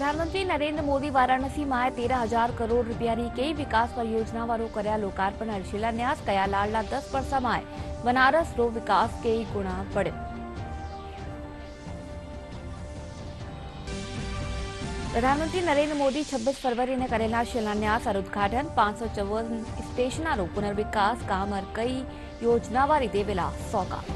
प्रधानमंत्री नरेंद्र मोदी वाराणसी में 13,000 करोड़ રૂપિયાની कई विकास परियोजनाओं कर्या लोकार्पण और शिलान्यास कया लाडला 10 वर्षा में बनारस रो विकास कई गुणा बढ़्यो। प्रधानमंत्री नरेंद्र मोदी 26 फरवरी ने करेला शिलान्यास और उद्घाटन 554 स्टेशनों पुनर्विकास काम और कई योजनावारी देवेला सौगात।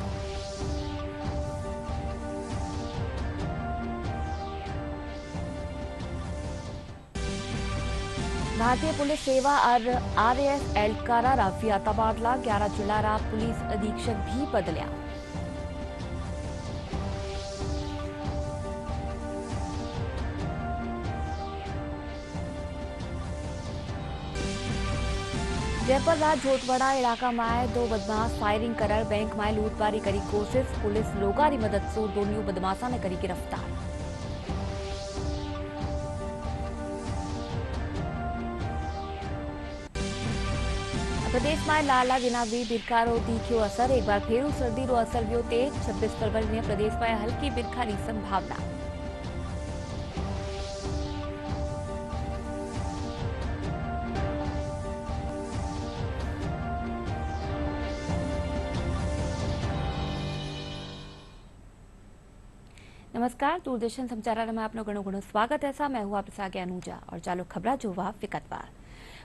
भारतीय पुलिस सेवा और आरएएस एलकारा राफिया तबादला 11 जिला पुलिस अधीक्षक भी बदलिया। जयपुर राज झोटवाड़ा इलाका में 2 बदमाश फायरिंग कर बैंक में लूटपारी करी कोशिश, पुलिस लोगारी मदद से दोनों बदमाशा ने करी गिरफ्तार। प्रदेश में लाला गिनावी बिरखारो तीखो असर, एक बार फेरू सर्दी रो असर व्यो तेज। 26 फरवरी ने प्रदेश में हल्की बिरखारी संभावना। नमस्कार, दूरदर्शन समाचार में आपनो घणो घणो स्वागत है। मैं हूं आपके साथ अनुजा और चालो खबरा जोवा विगतवार।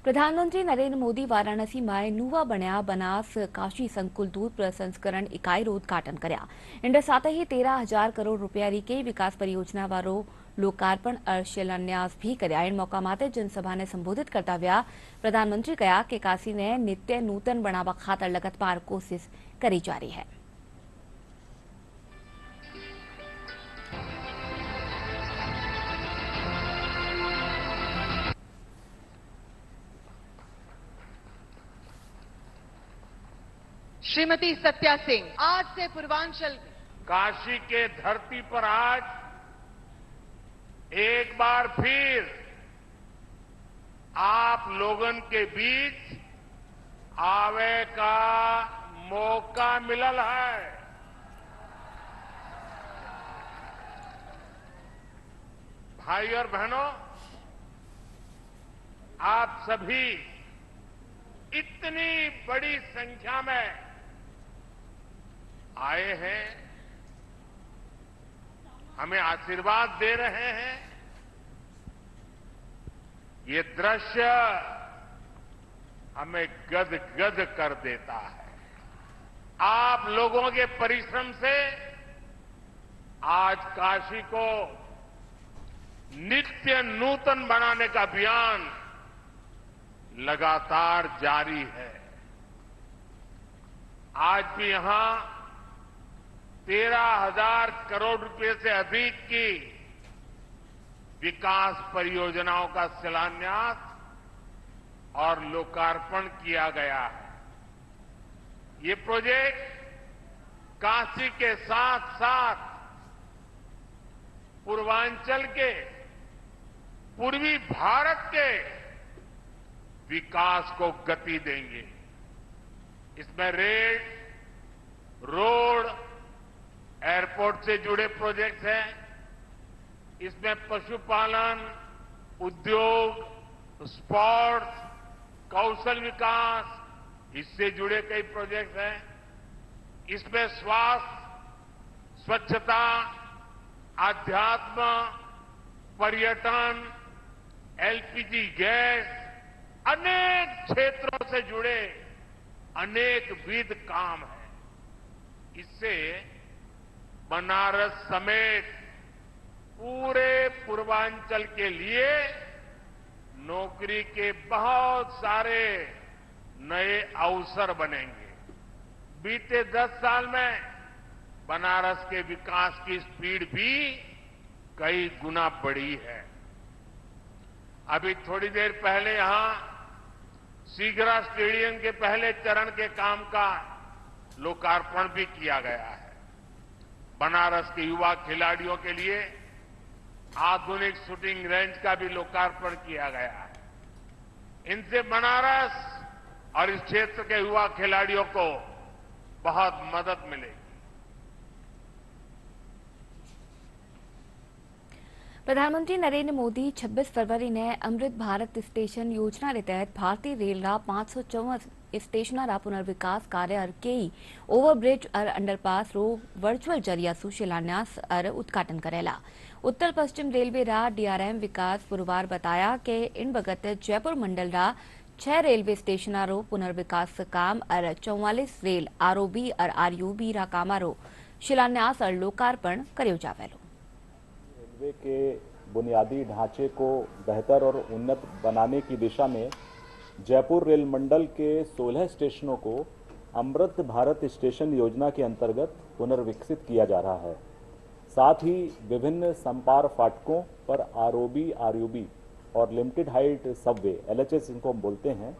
प्रधानमंत्री नरेंद्र मोदी वाराणसी में नूवा बन्या बनास काशी संकुल दूध प्रसंस्करण इकाई रो उद्घाटन कर्या। इंडे साथ ही 13,000 करोड़ रूपिया री कई विकास परियोजना वारो लोकार्पण और शिलान्यास भी कर्या। इन मौका माते जनसभा ने संबोधित करता हुआ प्रधानमंत्री कहा कि काशी ने नित्य नूतन बनावा खातर लगातार कोशिश करी जा रही है। श्रीमती सत्या सिंह आज से पूर्वांचल काशी के धरती पर आज एक बार फिर आप लोगन के बीच आवे का मौका मिलल है। भाई और बहनों, आप सभी इतनी बड़ी संख्या में आए हैं, हमें आशीर्वाद दे रहे हैं। ये दृश्य हमें गदगद कर देता है। आप लोगों के परिश्रम से आज काशी को नित्य नूतन बनाने का अभियान लगातार जारी है। आज भी यहां 13,000 करोड़ रुपए से अधिक की विकास परियोजनाओं का शिलान्यास और लोकार्पण किया गया है। ये प्रोजेक्ट काशी के साथ साथ पूर्वांचल के, पूर्वी भारत के विकास को गति देंगे। इसमें रेल, रोड, एयरपोर्ट से जुड़े प्रोजेक्ट्स हैं। इसमें पशुपालन, उद्योग, स्पोर्ट्स, कौशल विकास, इससे जुड़े कई प्रोजेक्ट्स हैं। इसमें स्वास्थ्य, स्वच्छता, आध्यात्म, पर्यटन, एलपीजी गैस, अनेक क्षेत्रों से जुड़े अनेक विध काम हैं। इससे बनारस समेत पूरे पूर्वांचल के लिए नौकरी के बहुत सारे नए अवसर बनेंगे। बीते 10 साल में बनारस के विकास की स्पीड भी कई गुना बढ़ी है। अभी थोड़ी देर पहले यहां सीगरा स्टेडियम के पहले चरण के काम का लोकार्पण भी किया गया है। बनारस के युवा खिलाड़ियों के लिए आधुनिक शूटिंग रेंज का भी लोकार्पण किया गया है। इनसे बनारस और इस क्षेत्र के युवा खिलाड़ियों को बहुत मदद मिलेगी। प्रधानमंत्री नरेंद्र मोदी 26 फरवरी ने अमृत भारत स्टेशन योजना के तहत भारतीय रेल रा 554 स्टेशन रा पुनर्विकास कार्य और कई ओवरब्रिज और अंडरपास रो वर्चुअल जरिया सु शिलान्यास और उद्घाटन करेला। उत्तर पश्चिम रेलवे रा डीआरएम विकास पुरवार बताया कि इन बगत जयपुर मंडल रा 6 रेलवे स्टेशन रो पुनर्विकास काम और 44 रेल आरओबी और आरयूबी रा कामा रो शिलान्यास और लोकार्पण करियो जावेलो। रेलवे के बुनियादी ढांचे को बेहतर और उन्नत बनाने की दिशा में जयपुर रेल मंडल के 16 स्टेशनों को अमृत भारत स्टेशन योजना के अंतर्गत पुनर्विकसित किया जा रहा है। साथ ही विभिन्न संपार फाटकों पर आरओबी, आरयूबी और लिमिटेड हाइट सबवे एलएचएस इनको हम बोलते हैं,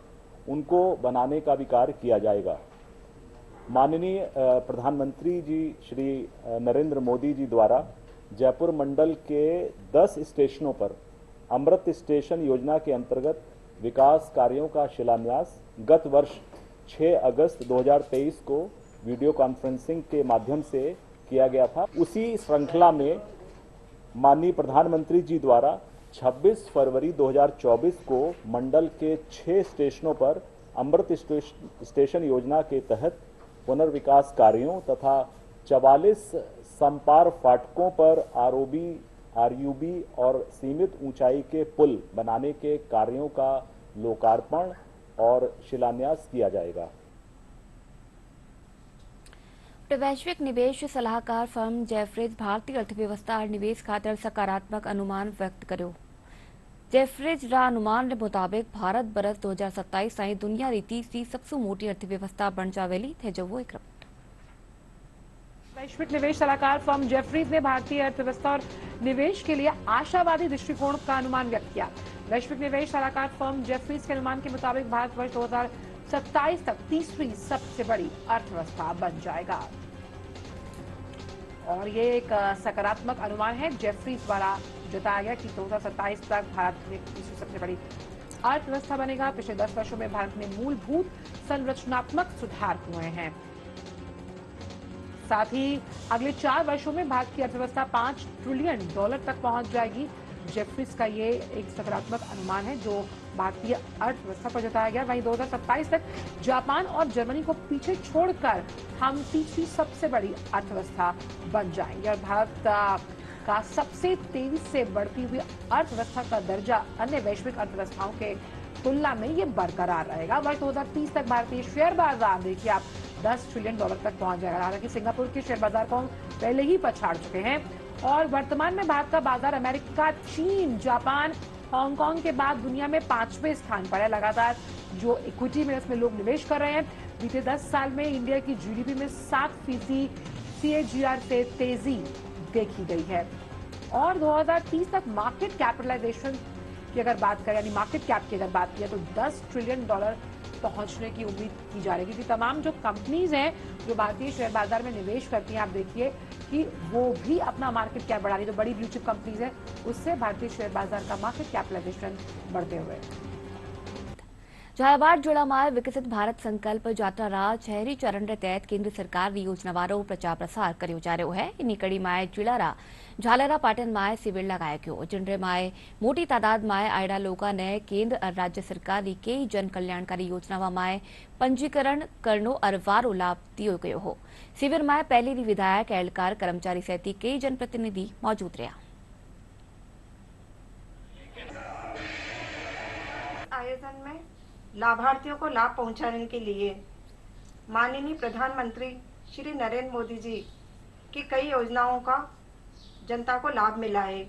उनको बनाने का भी कार्य किया जाएगा। माननीय प्रधानमंत्री जी श्री नरेंद्र मोदी जी द्वारा जयपुर मंडल के 10 स्टेशनों पर अमृत स्टेशन योजना के अंतर्गत विकास कार्यों का शिलान्यास गत वर्ष 6 अगस्त 2023 को वीडियो कॉन्फ्रेंसिंग के माध्यम से किया गया था। उसी श्रृंखला में माननीय प्रधानमंत्री जी द्वारा 26 फरवरी 2024 को मंडल के 6 स्टेशनों पर अमृत स्टेशन योजना के तहत पुनर्विकास कार्यों तथा 44 संपार फाटकों पर आरओबी, आरयूबी और सीमित ऊंचाई के पुल बनाने के कार्यों का लोकार्पण और शिलान्यास किया जाएगा। वैश्विक निवेश सलाहकार फर्म जेफरीज भारतीय अर्थव्यवस्था और निवेश खातर सकारात्मक अनुमान व्यक्त करो। जेफरीज रा अनुमान के मुताबिक भारत बरस 2027 ताईं दुनिया री तीसरी सबसे मोटी अर्थव्यवस्था बन जावेली थे। जो वो एक वैश्विक निवेश सलाहकार फर्म जेफरीज ने भारतीय अर्थव्यवस्था और निवेश के लिए आशावादी दृष्टिकोण का अनुमान व्यक्त किया। वैश्विक निवेश सलाहकार फर्म जेफरीज के अनुमान के मुताबिक भारत वर्ष 2027 तक तीसरी सबसे बड़ी अर्थव्यवस्था बन जाएगा और ये एक सकारात्मक अनुमान है जेफरीज द्वारा जताया गया कि 2027 तक भारत में तीसरी सबसे बड़ी अर्थव्यवस्था बनेगा। पिछले 10 वर्षों में भारत में मूलभूत संरचनात्मक सुधार हुए हैं। साथ ही अगले 4 वर्षों में भारत की अर्थव्यवस्था $5 ट्रिलियन तक पहुंच जाएगी। जेफरीज का ये एक सकारात्मक अनुमान है जो भारतीय अर्थव्यवस्था पर जताया गया। वहीं 2027 तक जापान और जर्मनी को पीछे छोड़कर हम तीसरी सबसे बड़ी अर्थव्यवस्था बन जाएंगे और भारत का सबसे तेजी से बढ़ती हुई अर्थव्यवस्था का दर्जा अन्य वैश्विक अर्थव्यवस्थाओं के तुलना में ये बरकरार रहेगा। वर्ष 2030 तक भारतीय शेयर बाजार देखिए आप $10 ट्रिलियन तक पहुंच जाएगा। हालांकि सिंगापुर के शेयर बाजार को पहले ही पछाड़ चुके हैं और वर्तमान में भारत का बाजार अमेरिका, चीन, जापान, हांगकांग के बाद दुनिया में 5वें स्थान पर है। लगातार जो इक्विटी में इसमें लोग निवेश कर रहे हैं। बीते 10 साल में इंडिया की जीडीपी में 7% CAGR से तेजी देखी गई है और 2030 तक मार्केट कैपिटलाइजेशन की अगर बात करें यानी मार्केट कैप की अगर बात की तो $10 ट्रिलियन पहुंचने की उम्मीद की जा रही है। क्योंकि तमाम जो कंपनीज हैं जो भारतीय शेयर बाजार में निवेश करती हैं, आप देखिए कि वो भी अपना मार्केट कैप बढ़ा रही है। जो बड़ी ब्लू चिप कंपनीज हैं उससे भारतीय शेयर बाजार का मार्केट कैपिटलाइजेशन बढ़ते हुए। झालावाड़ जोड़ामाल विकसित भारत संकल्प यात्रा रा शहरी चरण के तहत केंद्र सरकार की योजना वारो प्रचार प्रसार करियो जा रहा है। इन कड़ी माए जिला रा झालरा पाटन माए शिविर लगाया गयो जिनरे माए मोटी तादाद माए आयड़ा लोगा ने केंद्र और राज्य सरकार की कई जन कल्याणकारी योजना माए पंजीकरण करनो और वारो लाभ दियो गयो हो। शिविर माए पहले री विधायक, एहलकार, कर्मचारी सहित कई जनप्रतिनिधि मौजूद रहा। आयोजन में लाभार्थियों को लाभ पहुंचाने के लिए माननीय प्रधानमंत्री श्री नरेंद्र मोदी जी की कई योजनाओं का जनता को लाभ मिला है।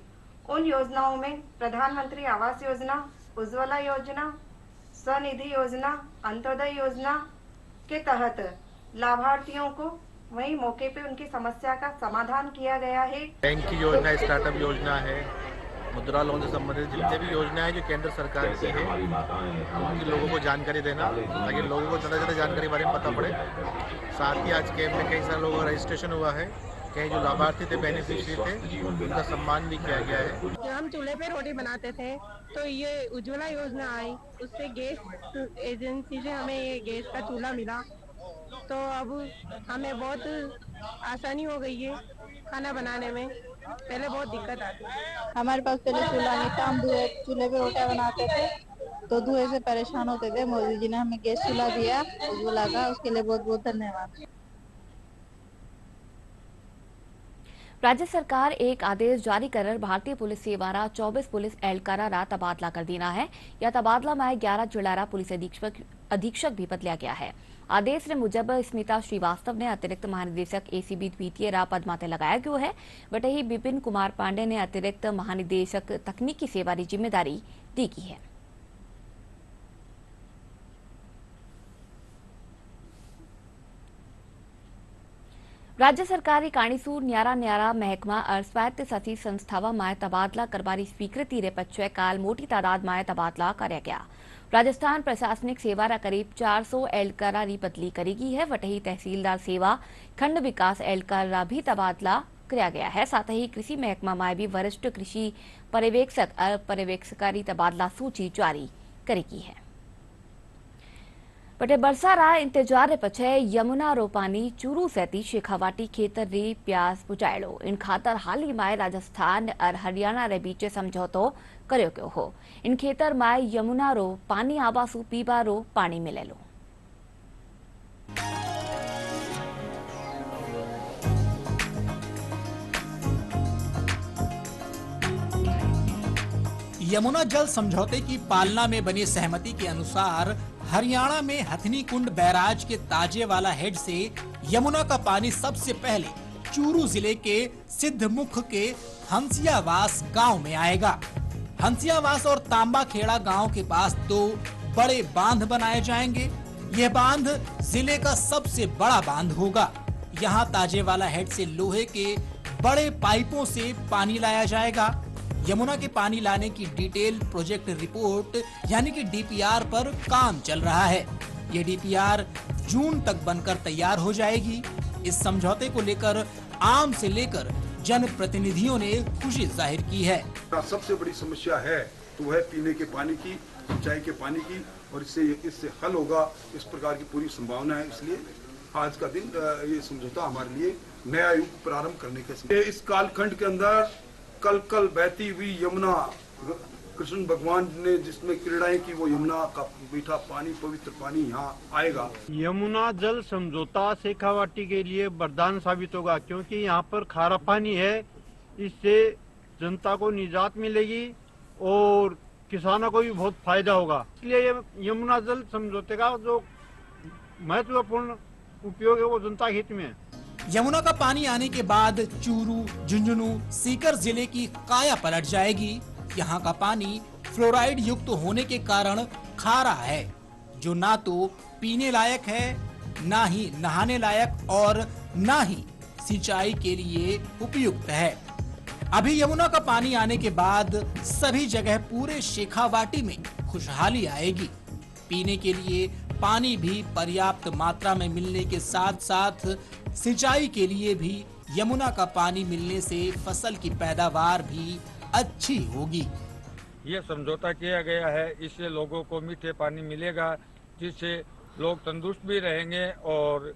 उन योजनाओं में प्रधानमंत्री आवास योजना, उज्ज्वला योजना, स्वनिधि योजना, अंत्योदय योजना के तहत लाभार्थियों को वही मौके पे उनकी समस्या का समाधान किया गया है। बैंक की योजना, स्टार्टअप योजना है, मुद्रा लोन से संबंधित जितने भी योजनाएं जो केंद्र सरकार की है उनकी लोगों को जानकारी देना ताकि लोगों को ज़्यादा से ज़्यादा जानकारी बारे में पता पड़े। साथ ही आज कैंप में कई सारे लोगों का रजिस्ट्रेशन हुआ है। कई जो लाभार्थी थे, बेनिफिशियरी थे, उनका सम्मान भी किया गया है। जब हम चूल्हे पे रोटी बनाते थे तो ये उज्ज्वला योजना आई, उससे गैस एजेंसी से हमें ये गैस का चूल्हा मिला तो अब हमें बहुत आसानी हो गई है खाना बनाने में पहले बहुत दिक्कत आती थी। हमारे पास पहले चूल्हा नहीं था, हम चूल्हे पे रोटियां बनाते थे तो धुएं से परेशान होते थे। मोदी जी ने हमें गैस चूल्हा दिया उज्ज्वला का, उसके लिए बहुत बहुत धन्यवाद। राज्य सरकार एक आदेश जारी कर भारतीय पुलिस सेवारा 24 पुलिस एहलकारा तबादला कर देना है। या तबादला में 11 जिला पुलिस अधीक्षक भी बदलिया गया है। आदेश ने मुजब स्मिता श्रीवास्तव ने अतिरिक्त महानिदेशक एसीबी द्वितीय पद माते लगाया गयो है। बटे ही बिपिन कुमार पांडे ने अतिरिक्त महानिदेशक तकनीकी सेवा की जिम्मेदारी दी गई है। राज्य सरकारी काणीसूर न्यारा महकमा और स्वायत्त शासित संस्थावा में तबादला करवारी स्वीकृति रे पछे काल मोटी तादाद में तबादला कराया गया। राजस्थान प्रशासनिक सेवा रा करीब 400 एहलकारा री बदली करेगी है। वटही तहसीलदार सेवा खंड विकास एहलकारा भी तबादला किया गया है। साथ ही कृषि महकमा में भी वरिष्ठ कृषि पर्यवेक्षक और पर्यवेक्षकारी तबादला सूची जारी करेगी है। बटे बरसारा इंतजार रे पछे यमुना रो पानी चूरू सैती शेखावाटी खेतर रे प्यास बुझायड़ो। इन खातर हाल ही में राजस्थान और हरियाणा रे बीच समझौतो कर्यो गयो हो। इन खेतर में यमुना रो पानी आवासू पीवा रो पानी मिलेलो। यमुना जल समझौते की पालना में बनी सहमति के अनुसार हरियाणा में हथनी कुंड बैराज के ताजेवाला हेड से यमुना का पानी सबसे पहले चूरू जिले के सिद्धमुख के हंसियावास गांव में आएगा। हंसियावास और तांबा खेड़ा गांव के पास 2 बड़े बांध बनाए जाएंगे। यह बांध जिले का सबसे बड़ा बांध होगा। यहाँ ताजेवाला हेड से लोहे के बड़े पाइपों से पानी लाया जाएगा। यमुना के पानी लाने की डिटेल प्रोजेक्ट रिपोर्ट यानी कि डीपीआर पर काम चल रहा है। ये डीपीआर जून तक बनकर तैयार हो जाएगी। इस समझौते को लेकर आम से लेकर जन प्रतिनिधियों ने खुशी जाहिर की है। सबसे बड़ी समस्या है तो वह पीने के पानी की, सिंचाई के पानी की, और इससे हल होगा इस प्रकार की पूरी संभावना है। इसलिए आज का दिन ये समझौता हमारे लिए नया युग प्रारंभ करने के इस कालखंड के अंदर कल बहती हुई यमुना, कृष्ण भगवान ने जिसमें क्रीड़ाएं की, वो यमुना का मीठा पानी, पवित्र पानी यहाँ आएगा। यमुना जल समझौता शेखावाटी के लिए वरदान साबित होगा, क्योंकि यहाँ पर खारा पानी है। इससे जनता को निजात मिलेगी और किसानों को भी बहुत फायदा होगा। इसलिए यमुना जल समझौते का जो महत्वपूर्ण उपयोग है वो जनता हित में है। यमुना का पानी आने के बाद चूरू, झुंझुनू, सीकर जिले की काया पलट जाएगी। यहाँ का पानी फ्लोराइड युक्त होने के कारण खारा है, जो ना तो पीने लायक है, ना ही नहाने लायक और ना ही सिंचाई के लिए उपयुक्त है। अभी यमुना का पानी आने के बाद सभी जगह पूरे शेखावाटी में खुशहाली आएगी। पीने के लिए पानी भी पर्याप्त मात्रा में मिलने के साथ साथ सिंचाई के लिए भी यमुना का पानी मिलने से फसल की पैदावार भी अच्छी होगी। ये समझौता किया गया है, इससे लोगों को मीठे पानी मिलेगा, जिससे लोग तंदुरुस्त भी रहेंगे और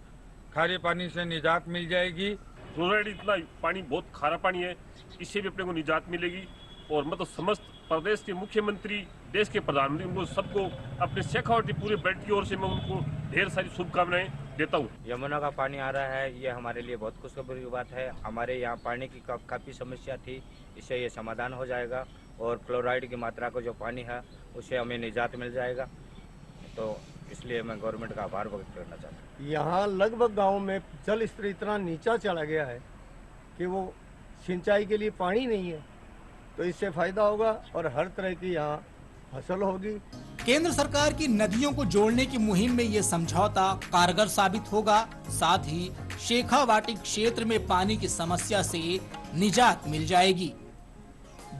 खारे पानी से निजात मिल जाएगी। फ्लोराइड इतना पानी बहुत खारा पानी है, इससे भी अपने को निजात मिलेगी। और मतलब समस्त प्रदेश के मुख्यमंत्री, देश के प्रधानमंत्री, उनको सबको अपने शेखावाटी पूरे बेल्ट की ओर से मैं उनको ढेर सारी शुभकामनाएं देता हूँ। यमुना का पानी आ रहा है, ये हमारे लिए बहुत खुशखबरी की बात है। हमारे यहाँ पानी की काफ़ी समस्या थी, इससे ये समाधान हो जाएगा और फ्लोराइड की मात्रा को जो पानी है उससे हमें निजात मिल जाएगा। तो इसलिए मैं गवर्नमेंट का आभार व्यक्त करना चाहता हूँ। यहाँ लगभग गाँव में जल स्तर इतना नीचा चला गया है कि वो सिंचाई के लिए पानी नहीं है, तो इससे फायदा होगा और हर तरह की यहाँ फसल होगी। केंद्र सरकार की नदियों को जोड़ने की मुहिम में ये समझौता कारगर साबित होगा। साथ ही शेखावाटी क्षेत्र में पानी की समस्या से निजात मिल जाएगी।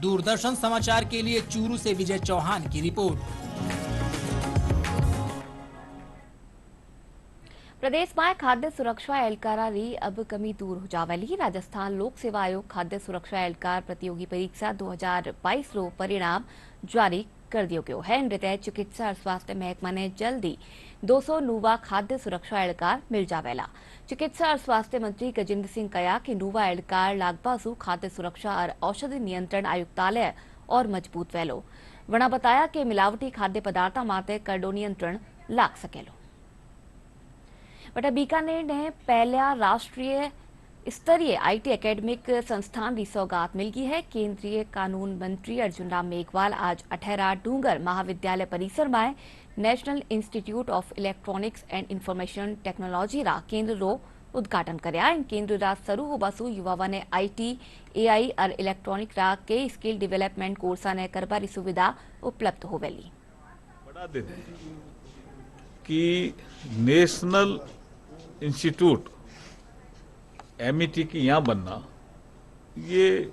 दूरदर्शन समाचार के लिए चूरू से विजय चौहान की रिपोर्ट। प्रदेश में खाद्य सुरक्षा एहलकारा री अब कमी दूर हो जावेली। राजस्थान लोक सेवा आयोग खाद्य सुरक्षा एहलकार प्रतियोगी परीक्षा 2022 रो परिणाम जारी कर दियो गयो है। इन तहत चिकित्सा और स्वास्थ्य महकमा ने जल्दी 200 नुवा खाद्य सुरक्षा एहलकार मिल जावेला। चिकित्सा और स्वास्थ्य मंत्री गजेंद्र सिंह कया कि नुवा एहलकार लागबाजू खाद्य सुरक्षा और औषधि नियंत्रण आयुक्तालय और मजबूत वेलो। वणा बताया कि मिलावटी खाद्य पदार्थों माते करडो नियंत्रण लाग सकेलो। बट बीकानेर ने पहला राष्ट्रीय स्तरीय IT एकेडमिक संस्थान की सौगात मिल गई है। केंद्रीय कानून मंत्री अर्जुन राम मेघवाल आज अठेरा डूंगर महाविद्यालय परिसर में national institute of electronics and information technology रा केंद्र रो उद्घाटन कर्या। इन केंद्र रा शुरू होबासु युवाओं ने IT, AI और इलेक्ट्रॉनिक रा के स्किल डेवलपमेंट कोर्सा ने करबारी सुविधा उपलब्ध होवेली। बड़ा दिन है कि नेशनल इंस्टीट्यूट MET की यहाँ बनना ये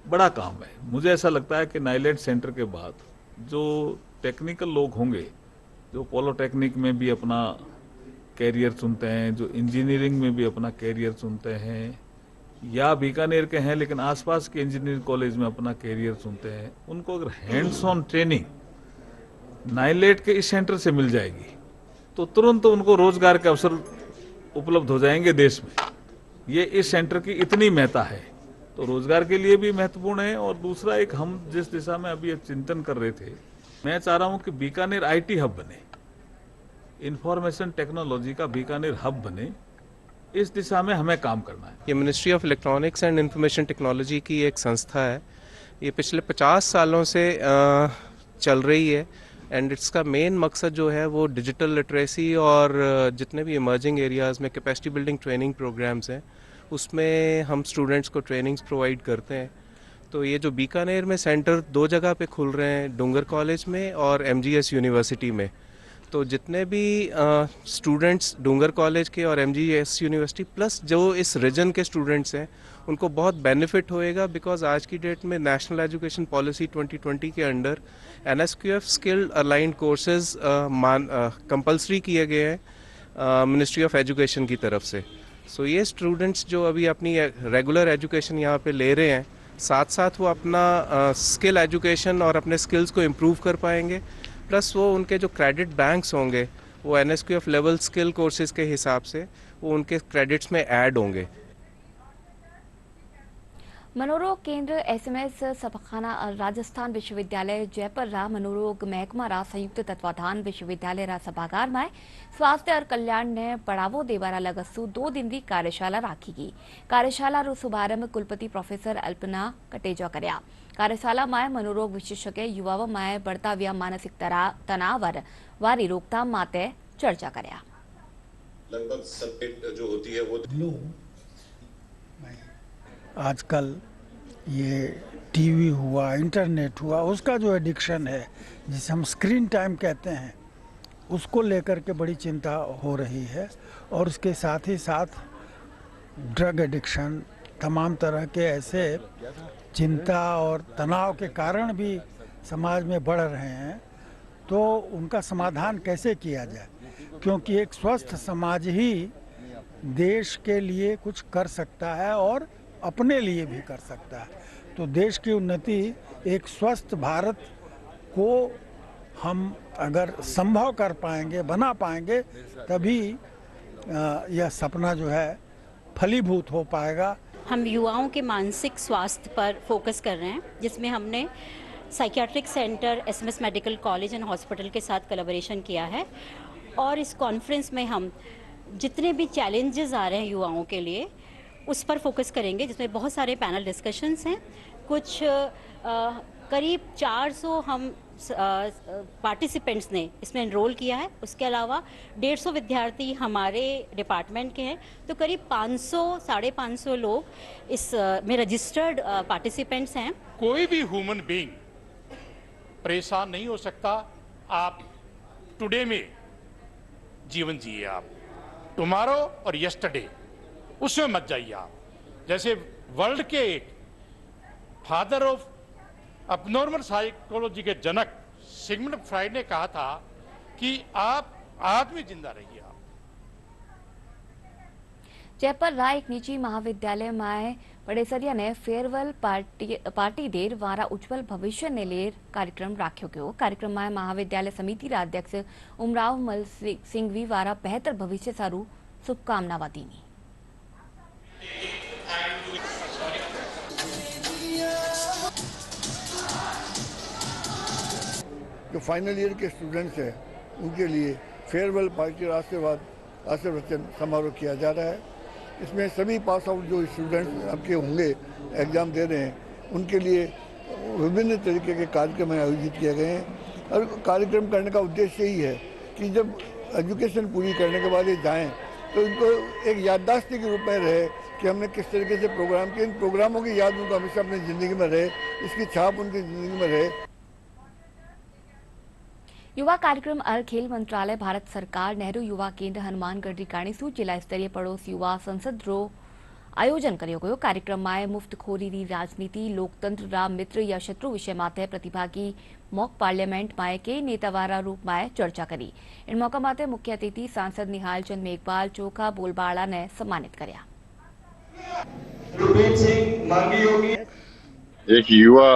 बड़ा काम है। मुझे ऐसा लगता है कि नाइलेट सेंटर के बाद जो टेक्निकल लोग होंगे, जो पॉलिटेक्निक में भी अपना कैरियर चुनते हैं, जो इंजीनियरिंग में भी अपना कैरियर चुनते हैं, या बीकानेर के हैं लेकिन आसपास के इंजीनियरिंग कॉलेज में अपना कैरियर चुनते हैं, उनको अगर हैंड्स ऑन ट्रेनिंग नाइलेट के इस सेंटर से मिल जाएगी तो तुरंत उनको रोजगार के अवसर उपलब्ध हो जाएंगे देश में। ये इस सेंटर की इतनी महत्ता है तो रोजगार के लिए भी महत्वपूर्ण है। और दूसरा, एक हम जिस दिशा में अभी चिंतन कर रहे थे, मैं चाह रहा हूं कि बीकानेर IT हब बने, इंफॉर्मेशन टेक्नोलॉजी का बीकानेर हब बने। इस दिशा में हमें काम करना है। ये ministry of electronics and information technology की एक संस्था है। ये पिछले 50 सालों से चल रही है एंड इसका मेन मकसद जो है वो डिजिटल लिटरेसी और जितने भी इमर्जिंग एरियाज़ में कैपेसिटी बिल्डिंग ट्रेनिंग प्रोग्राम्स हैं उसमें हम स्टूडेंट्स को ट्रेनिंग्स प्रोवाइड करते हैं। तो ये जो बीकानेर में सेंटर 2 जगह पे खुल रहे हैं, डूंगर कॉलेज में और MGS यूनिवर्सिटी में, तो जितने भी स्टूडेंट्स डूंगर कॉलेज के और MGS यूनिवर्सिटी प्लस जो इस रीजन के स्टूडेंट्स हैं उनको बहुत बेनिफिट होएगा। बिकॉज आज की डेट में नेशनल एजुकेशन पॉलिसी 2020 के under NSQF skilled aligned courses compulsory किए गए हैं मिनिस्ट्री ऑफ एजुकेशन की तरफ से। सो ये स्टूडेंट्स जो अभी अपनी रेगुलर एजुकेशन यहाँ पे ले रहे हैं, साथ साथ वो अपना स्किल एजुकेशन और अपने स्किल्स को इम्प्रूव कर पाएंगे। प्लस वो उनके जो क्रेडिट बैंक्स होंगे वो NSQF लेवल स्किल कोर्सेज के हिसाब से वो उनके क्रेडिट्स में ऐड होंगे। मनोरोग केंद्र SMS सफखाना राजस्थान विश्वविद्यालय जयपुर रा मनोरोग महकमा रा संयुक्त तत्वाधान विश्वविद्यालय रा सभागार में स्वास्थ्य और कल्याण ने बढ़ावो देवारा लगसु 2 दिन की कार्यशाला राखी गई। कार्यशाला रो शुभारंभ कुलपति प्रोफेसर अल्पना कटेजा करया। कार्यशाला में मनोरोग विशेषज्ञ युवाओं में बढ़ता हुआ मानसिक तनाव वारी रोकथाम माते चर्चा करया। लगभग सबमिट जो होती है वो आजकल ये टीवी हुआ, इंटरनेट हुआ, उसका जो एडिक्शन है जिसे हम स्क्रीन टाइम कहते हैं, उसको लेकर के बड़ी चिंता हो रही है। और उसके साथ ही साथ ड्रग एडिक्शन, तमाम तरह के ऐसे चिंता और तनाव के कारण भी समाज में बढ़ रहे हैं। तो उनका समाधान कैसे किया जाए, क्योंकि एक स्वस्थ समाज ही देश के लिए कुछ कर सकता है और अपने लिए भी कर सकता है। तो देश की उन्नति एक स्वस्थ भारत को हम अगर संभव कर पाएंगे, बना पाएंगे, तभी यह सपना जो है फलीभूत हो पाएगा। हम युवाओं के मानसिक स्वास्थ्य पर फोकस कर रहे हैं, जिसमें हमने psychiatric centre SMS medical college and hospital के साथ कोलैबोरेशन किया है। और इस कॉन्फ्रेंस में हम जितने भी चैलेंजेस आ रहे हैं युवाओं के लिए उस पर फोकस करेंगे, जिसमें बहुत सारे पैनल डिस्कशंस हैं। कुछ करीब 400 हम पार्टिसिपेंट्स ने इसमें एनरोल किया है। उसके अलावा 150 विद्यार्थी हमारे डिपार्टमेंट के हैं। तो करीब 500-550 लोग इस में रजिस्टर्ड पार्टिसिपेंट्स हैं। कोई भी ह्यूमन बीइंग परेशान नहीं हो सकता। आप टुडे में जीवन जिए, आप टुमारो और यस्टरडे उसमें मत जाइए आप। जैसे वर्ल्ड के एक फादर ऑफ अबनॉर्मल साइकोलॉजी के जनक सिगमंड फ्राइड ने कहा था कि आप आदमी जिंदा रहिए। आप जयपुर रा एक निजी महाविद्यालय में પડેસરિયા ને ફેરવેલ પાર્ટી દેર વારા ઉજ્જવલ ભવિષ્ય ને લેર કાર્યક્રમ રાખ્યો ગયો। કાર્યક્રમમાં મહાવિદ્યાલય સમિતિના અધ્યક્ષ ઉમરાવ મલ સિંઘવી વારા બેહતર ભવિષ્ય સારું શુભકામનાવા દીની। जो फाइनल ईयर के स्टूडेंट्स हैं उनके लिए फेयरवेल पार्टी और आशीर्वचन समारोह किया जा रहा है। इसमें सभी पास आउट जो स्टूडेंट्स आपके होंगे एग्ज़ाम दे रहे हैं उनके लिए विभिन्न तरीके के कार्यक्रम आयोजित किए गए हैं। और कार्यक्रम करने का उद्देश्य यही है कि जब एजुकेशन पूरी करने के बाद ये जाएँ तो इनको एक याददाश्त के रूप में रहे कि हमने किस तरीके से प्रोग्राम किए। इन प्रोग्रामों की याद उनको हमेशा अपनी ज़िंदगी में रहे, इसकी छाप उनकी ज़िंदगी में रहे। युवा कार्यक्रम और खेल मंत्रालय भारत सरकार नेहरू युवा केन्द्र हनुमानगढ़ रीकाणीसू जिला स्तरीय पड़ोस युवा संसद रो आयोजन कर्यो गयो। कार्यक्रम में मुफ्तखोरी री राजनीति लोकतंत्र रा मित्र या शत्रु विषय माथे प्रतिभागी मॉक पार्लियामेंट में के नेतावारा रूप में चर्चा करी। इन मौका माथे मुख्य अतिथि सांसद निहाल चंद मेघवाल चोखा बोलबाला ने सम्मानित कर्या। एक युवा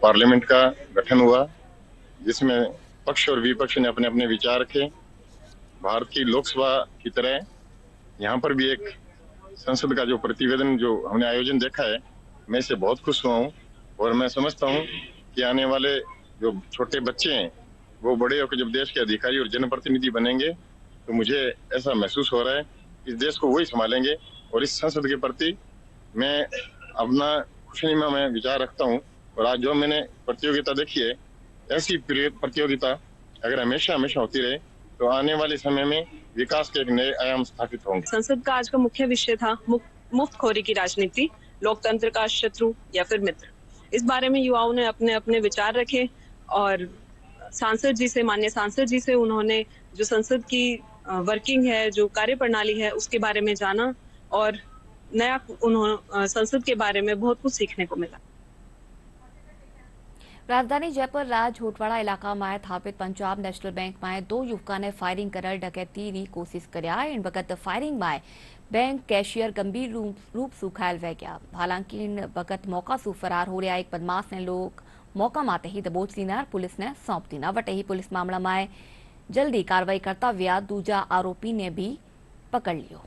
पार्लियामेंट का गठन हुआ जिसमें पक्ष और विपक्ष ने अपने अपने विचार रखे। भारत की लोकसभा की तरह यहाँ पर भी एक संसद का जो प्रतिवेदन जो हमने आयोजन देखा है, मैं इससे बहुत खुश हुआ हूँ और मैं समझता हूँ कि आने वाले जो छोटे बच्चे हैं वो बड़े होकर जब देश के अधिकारी और जनप्रतिनिधि बनेंगे तो मुझे ऐसा महसूस हो रहा है इस देश को वही संभालेंगे। और इस संसद के प्रति मैं अपना खुशनुमा में विचार रखता हूँ। और आज जो मैंने प्रतियोगिता देखी है, ऐसी प्रतियोगिता अगर हमेशा होती रहे तो आने वाले समय में विकास के एक नए आयाम स्थापित होंगे। संसद का आज का मुख्य विषय था मुफ्तखोरी की राजनीति, लोकतंत्र का शत्रु या फिर मित्र। इस बारे में युवाओं ने अपने अपने विचार रखे और माननीय सांसद जी से उन्होंने जो संसद की वर्किंग है, जो कार्य प्रणाली है, उसके बारे में जाना और नया संसद के बारे में बहुत कुछ सीखने को मिला। राजधानी जयपुर राज होटवाड़ा इलाका में स्थापित पंजाब नेशनल बैंक में 2 युवकों ने फायरिंग कर डकैती की कोशिश कर्या। इन वक्त फायरिंग में बैंक कैशियर गंभीर रूप से घायल रह गया। हालांकि इन वक्त मौका से फरार हो रहा एक बदमाश ने लोग मौका माते ही दबोच लीना पुलिस ने सौंप दीना। वटे ही पुलिस मामला में जल्दी कार्रवाई करता व्या दूजा आरोपी ने भी पकड़ लियो।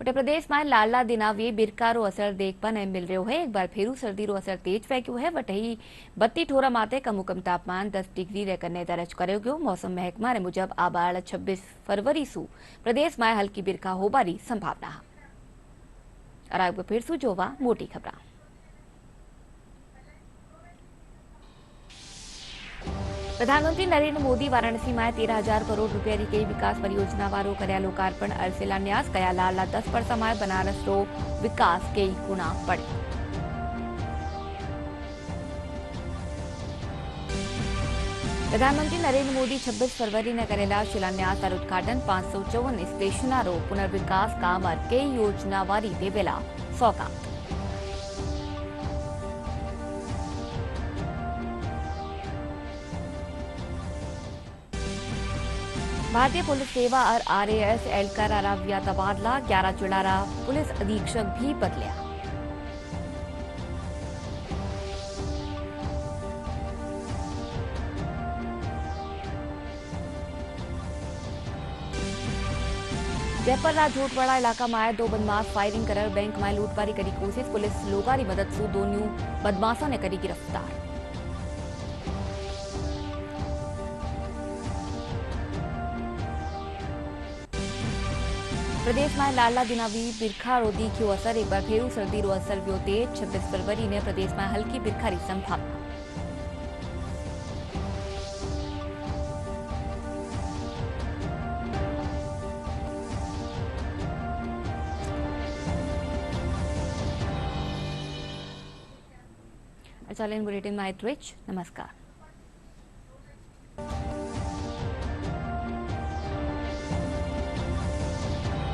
वटे प्रदेश में लाला दिनावी बिरका रो असर देखवा ने मिल रहा है। एक बार फेरू सर्दी रो असर तेज फैक्यो है। वटे ही 32 ठोरा माते कमुकम तापमान 10 डिग्री रेकने दर्ज कर्यो गयो। मौसम महकमा ने मुजब आ बार 26 फरवरी सु प्रदेश में हल्की बिरका होबारी संभावना है। और फिर सु जोवा मोटी खबरा। प्रधानमंत्री नरेंद्र मोदी वाराणसी में 13,000 करोड़ रुपया की कई विकास परियोजना वारो कर्या लोकार्पण और शिलान्यास कया। लाला 10 वर्ष में बनारस रो विकास कई गुणा बढ़े। प्रधानमंत्री नरेंद्र मोदी 26 फरवरी ने करेला शिलान्यास और उद्घाटन 554 स्टेशन रो पुनर्विकास काम और कई योजना वारी देवेला सौगात। भारतीय पुलिस सेवा और आरएएस एलकर अराविया तबादला 11 जुलारा पुलिस अधीक्षक भी बदलिया। जयपुर राज होटवाड़ा इलाका में 2 बदमाश फायरिंग कर बैंक में लूटपारी करी कोशिश। पुलिस लोगारी मदद से 2 न्यू बदमाशों ने करी गिरफ्तार। प्रदेश में लाला दिनावी बिरखा रो दीख्यो असर। एक बार फेरू सर्दी रो असर व्यो तेज। 26 फरवरी ने प्रदेश में हल्की बिरखा री संभावना। बुलेटिन में नमस्कार।